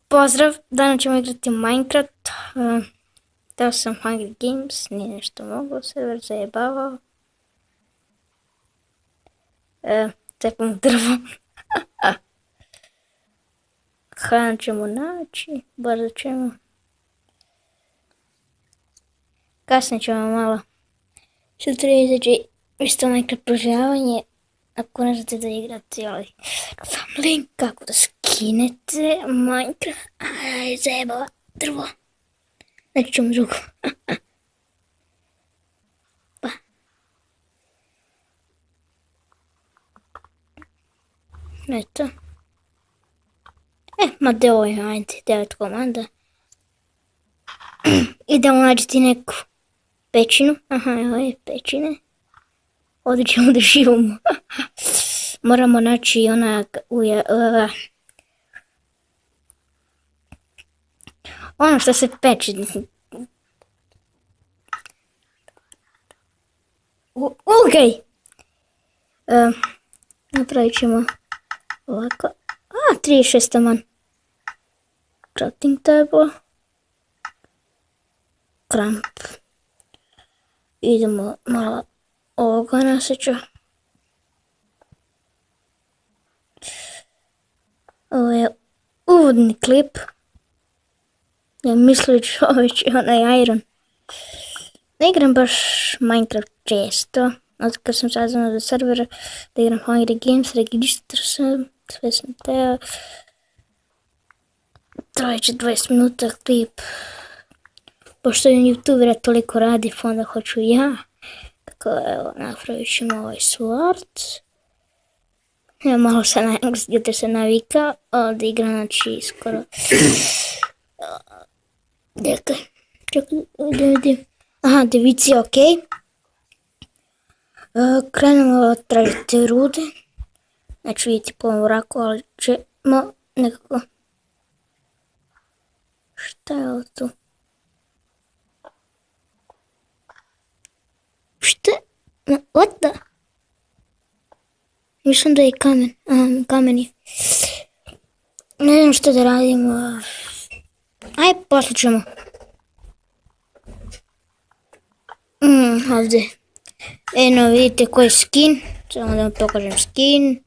Pozdrav, danas ćemo igrati Minecraft. Dao sam Hungry Games, nije nešto mogo, server zajebavao. Cepam drvo. Hranu ćemo naći, brzo ćemo. Kasnije ćemo malo. Sutra izađe isto Minecraft proživljavanje. Ako ne znate da igrate, ali sam link kako da skinete Minecraft. Aj, zajebava drvo. Neću ćemo drugo. Pa. Eto. Ma gdje ovo je, ajde, 9 komanda. Idemo nađeti neku pećinu. Aha, evo je pećine. Ovdje ćemo da živimo. Moramo naći ono što se peče. Ugaj! Napravit ćemo ovako. 36 taman. Crafting table. Kramp. Idemo malo ovoga nasjeća. Ovo je uvodni klip. Ja mislim čovječ onaj Iron. Ne igram baš Minecraft često. Od kad sam saznala za servera da igram Hungry Games, registrar sam, sve sam teo. Trajeće 20 minuta klip. Pošto youtubera toliko radi, onda hoću ja. Kako evo, napravit ćemo ovaj sword. Ja malo sam jutro se navikao, da igram znači skoro. Čekaj, aha, devicija, ok. Krenemo tražiti rude. Neću vidjeti po ovom vraku, ali ćemo nekako. Šta je ovo tu? Šta? What the? Mislim da je kamen. Kamen je. Ne znam što da radimo. Aj, poslušamo. Ovdje. Eno, vidite koji je skin. Samo da vam pokažem skin.